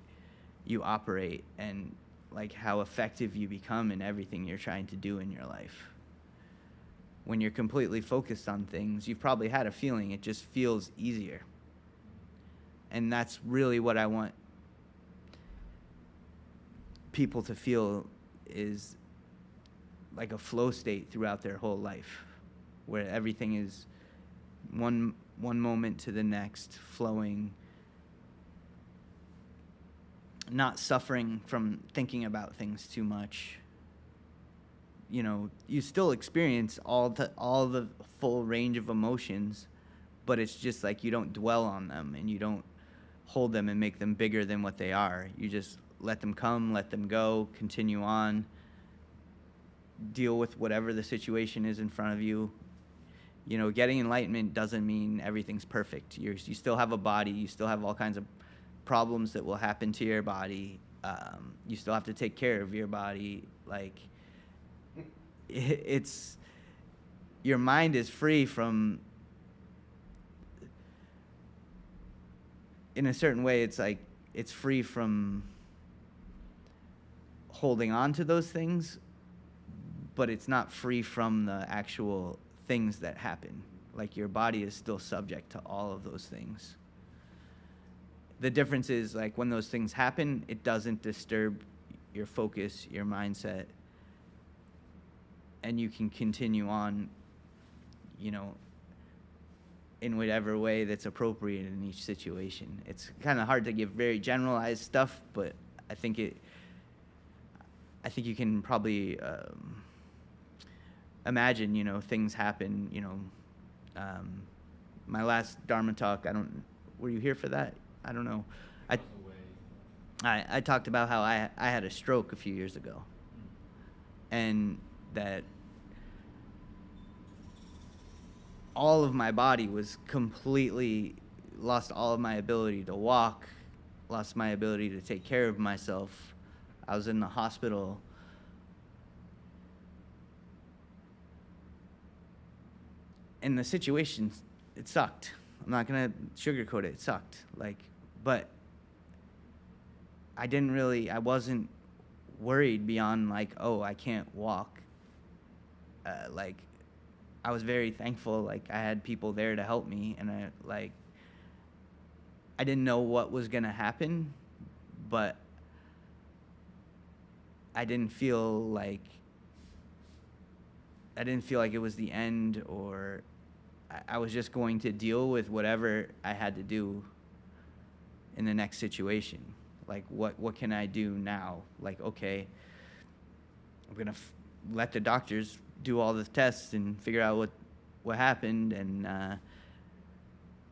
you operate and like how effective you become in everything you're trying to do in your life. when you're completely focused on things, you've probably had a feeling. It just feels easier. And that's really what I want people to feel, is like a flow state throughout their whole life, where everything is one moment to the next, flowing, not suffering from thinking about things too much. You know, you still experience all the full range of emotions, but it's just like you don't dwell on them and you don't hold them and make them bigger than what they are. You just let them come, let them go, continue on, deal with whatever the situation is in front of you. You know, getting enlightenment doesn't mean everything's perfect. You still have a body. You still have all kinds of problems that will happen to your body. You still have to take care of your body. Like, it's, your mind is free from, in a certain way, it's like, it's free from holding on to those things, but it's not free from the actual things that happen. Like, your body is still subject to all of those things. The difference is, like, when those things happen, it doesn't disturb your focus, your mindset, and you can continue on, you know, in whatever way that's appropriate in each situation. It's kind of hard to give very generalized stuff, but I think you can probably imagine, you know, things happen, you know. My last Dharma talk, were you here for that? I don't know. I talked about how I had a stroke a few years ago, and that all of my body was completely, lost all of my ability to walk, lost my ability to take care of myself. I was in the hospital. And the situation, it sucked. I'm not gonna sugarcoat it. It sucked. Like, but I wasn't worried beyond, like, oh, I can't walk. Like, I was very thankful. Like, I had people there to help me, and I didn't know what was gonna happen, but I didn't feel like it was the end, or I was just going to deal with whatever I had to do in the next situation. Like, what can I do now? Like, okay, I'm gonna let the doctors do all the tests and figure out what happened. And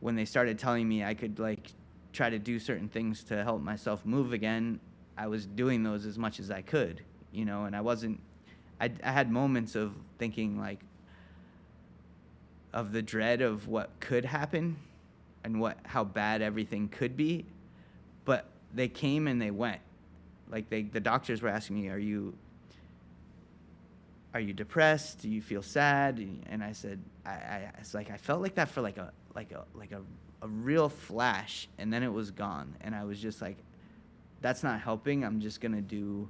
when they started telling me I could, like, try to do certain things to help myself move again, I was doing those as much as I could, you know. And I had moments of thinking, like, of the dread of what could happen and how bad everything could be, but they came and they went. Like, the doctors were asking me, are you depressed? Do you feel sad? And I said, it's like, I felt like that for like a real flash, and then it was gone. And I was just like, that's not helping. I'm just gonna do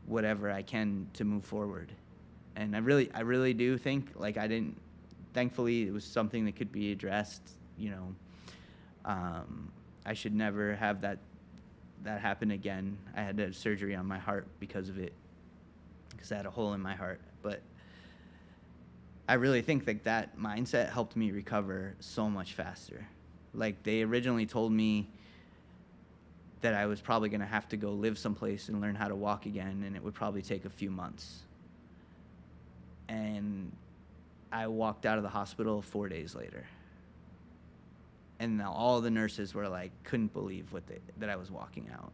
whatever I can to move forward. And I really do think, like, thankfully it was something that could be addressed, you know. I should never have that happen again. I had to have surgery on my heart because of it, because I had a hole in my heart. But I really think that mindset helped me recover so much faster. Like, they originally told me that I was probably going to have to go live someplace and learn how to walk again, and it would probably take a few months. And I walked out of the hospital 4 days later. And all the nurses were like, couldn't believe that I was walking out.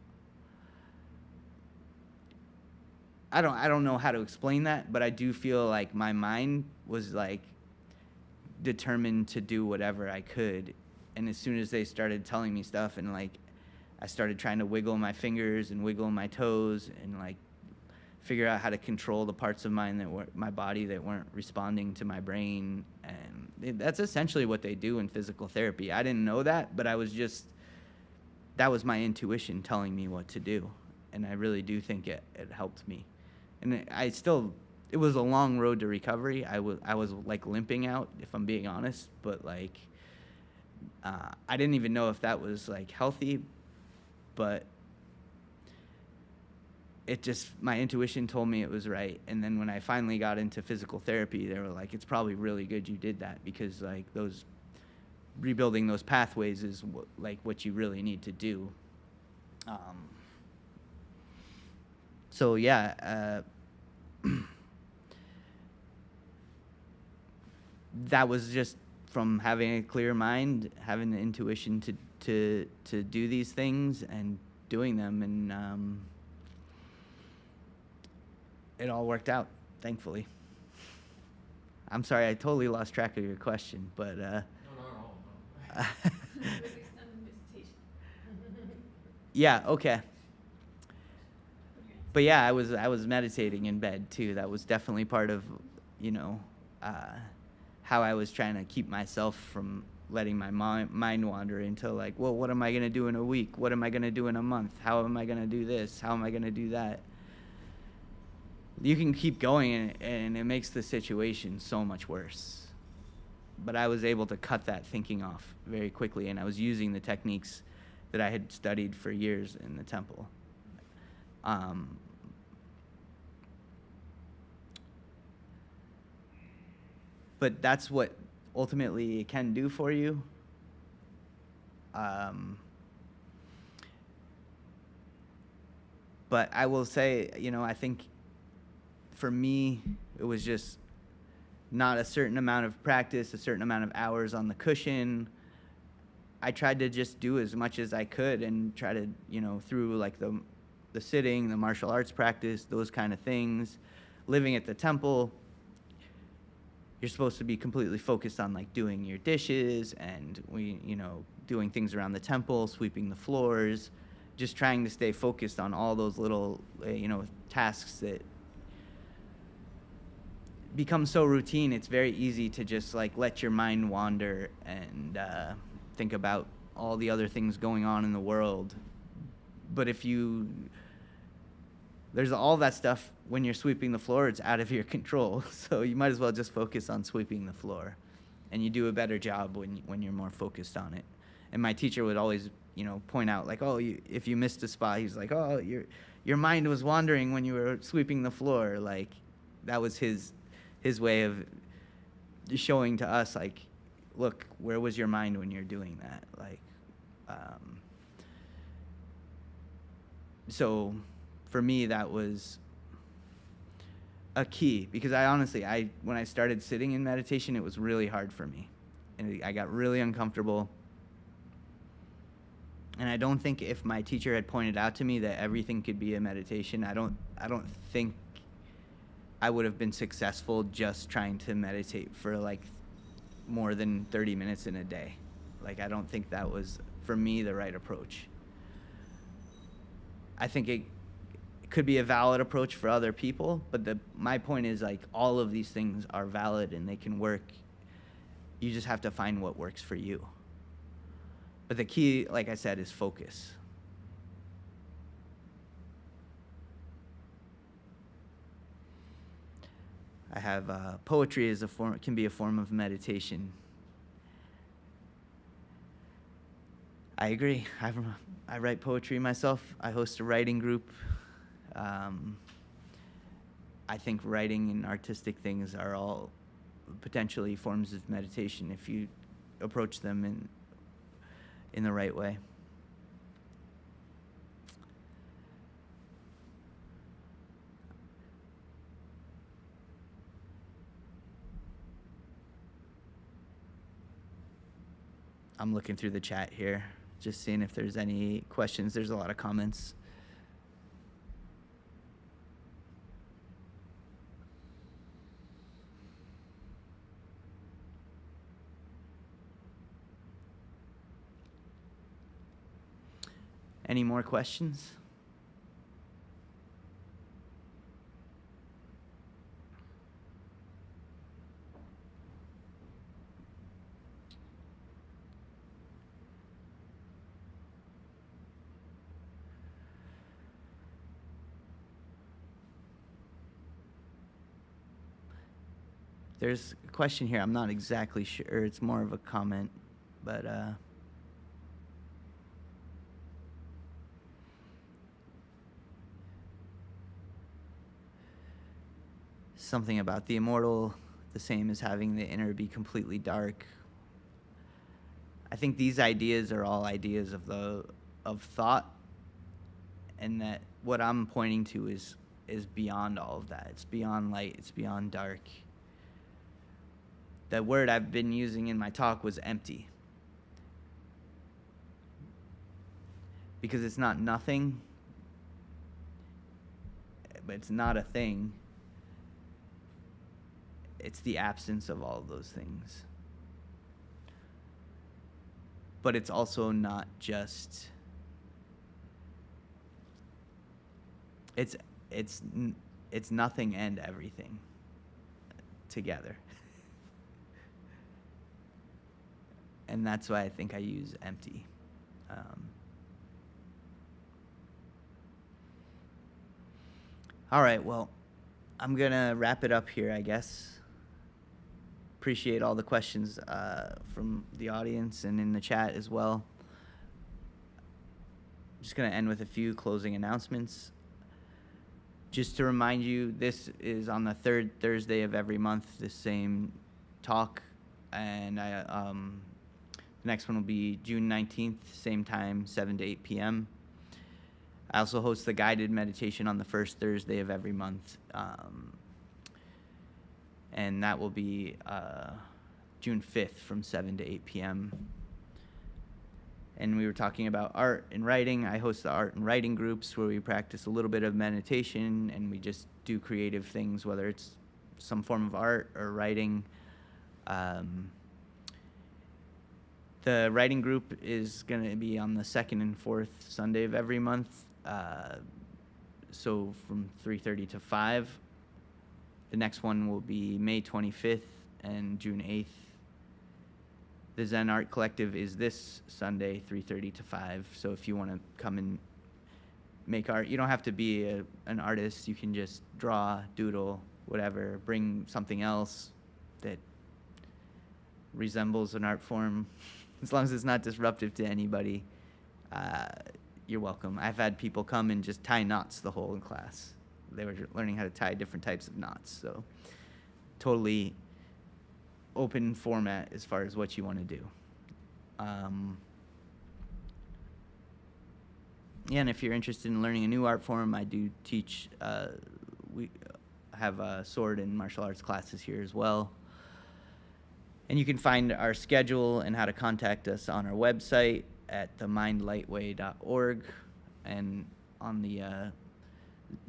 I don't know how to explain that, but I do feel like my mind was, like, determined to do whatever I could. And as soon as they started telling me stuff, and, like, I started trying to wiggle my fingers and wiggle my toes and, like, figure out how to control the parts of my body that weren't responding to my brain. And that's essentially what they do in physical therapy. I didn't know that, but that was my intuition telling me what to do. And I really do think it helped me. And I still it was a long road to recovery. I was like limping out, if I'm being honest, but like I didn't even know if that was like healthy, but it just, my intuition told me it was right. And then when I finally got into physical therapy, they were like, it's probably really good you did that, because like those, rebuilding those pathways is what you really need to do. So yeah, that was just from having a clear mind, having the intuition to do these things and doing them, and it all worked out, thankfully. I'm sorry, I totally lost track of your question, but No, not at all. No. It was extended meditation. yeah, okay. But yeah, I was meditating in bed too. That was definitely part of, you know, how I was trying to keep myself from letting my mind wander into like, well, what am I gonna do in a week? What am I gonna do in a month? How am I gonna do this? How am I gonna do that? You can keep going, and it makes the situation so much worse. But I was able to cut that thinking off very quickly, and I was using the techniques that I had studied for years in the temple. But that's what ultimately it can do for you. But I will say, you know, I think for me, it was just not a certain amount of practice, a certain amount of hours on the cushion. I tried to just do as much as I could and try to, you know, through like the sitting, the martial arts practice, those kind of things. Living at the temple, you're supposed to be completely focused on like doing your dishes and doing things around the temple, sweeping the floors, just trying to stay focused on all those little, tasks that become so routine. It's very easy to just like let your mind wander and think about all the other things going on in the world. But there's all that stuff when you're sweeping the floor, it's out of your control. So you might as well just focus on sweeping the floor. And you do a better job when you're more focused on it. And my teacher would always, point out like, oh, if you missed a spot, he's like, oh, your mind was wandering when you were sweeping the floor. Like, that was his way of showing to us, like, look, where was your mind when you're doing that? Like, so for me, that was a key, because when I started sitting in meditation, it was really hard for me. And I got really uncomfortable. And I don't think if my teacher had pointed out to me that everything could be a meditation, I don't think I would have been successful just trying to meditate for like more than 30 minutes in a day. Like, I don't think that was, for me, the right approach. I think it could be a valid approach for other people, but my point is, like, all of these things are valid and they can work. You just have to find what works for you. But the key, like I said, is focus. I have poetry can be a form of meditation. I agree. I write poetry myself. I host a writing group. I think writing and artistic things are all potentially forms of meditation if you approach them in the right way. I'm looking through the chat here, just seeing if there's any questions. There's a lot of comments. Any more questions? There's a question here. I'm not exactly sure. It's more of a comment, but something about the immortal, the same as having the inner be completely dark. I think these ideas are all ideas of thought, and that what I'm pointing to is beyond all of that. It's beyond light. It's beyond dark. The word I've been using in my talk was empty, because it's not nothing, but it's not a thing. It's the absence of all of those things. But it's also not just, it's nothing and everything together. And that's why I think I use empty. All right, well, I'm gonna wrap it up here, I guess. Appreciate all the questions from the audience and in the chat as well. Just gonna end with a few closing announcements. Just to remind you, this is on the third Thursday of every month, the same talk, and the next one will be June 19th, same time, 7 to 8 p.m. I also host the guided meditation on the first Thursday of every month, and that will be June 5th from 7 to 8 p.m. And we were talking about art and writing. I host the art and writing groups where we practice a little bit of meditation, and we just do creative things, whether it's some form of art or writing. The writing group is going to be on the second and fourth Sunday of every month, so from 3:30 to 5. The next one will be May 25th and June 8th. The Zen Art Collective is this Sunday, 3:30 to 5. So if you want to come and make art, you don't have to be an artist. You can just draw, doodle, whatever. Bring something else that resembles an art form. As long as it's not disruptive to anybody, you're welcome. I've had people come and just tie knots the whole class. They were learning how to tie different types of knots. So totally open format as far as what you want to do. Yeah, and if you're interested in learning a new art form, I do teach, we have sword and martial arts classes here as well. And you can find our schedule and how to contact us on our website at themindlightway.org and on the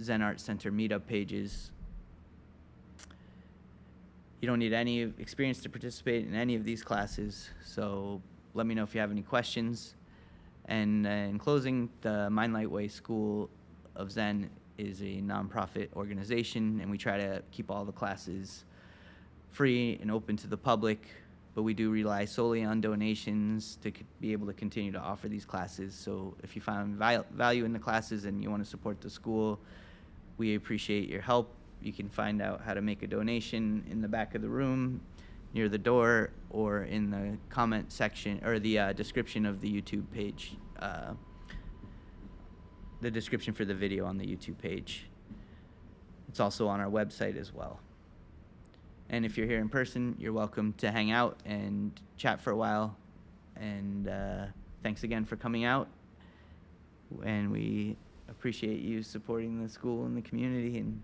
Zen Art Center meetup pages. You don't need any experience to participate in any of these classes, so let me know if you have any questions. And in closing, the Mind Light Way School of Zen is a nonprofit organization, and we try to keep all the classes free and open to the public, but we do rely solely on donations to be able to continue to offer these classes. So if you find value in the classes and you want to support the school, we appreciate your help. You can find out how to make a donation in the back of the room near the door, or in the comment section or the description of the YouTube page, the description for the video on the YouTube page. It's also on our website as well. And if you're here in person, you're welcome to hang out and chat for a while. And thanks again for coming out. And we appreciate you supporting the school and the community and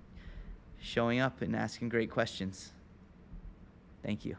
showing up and asking great questions. Thank you.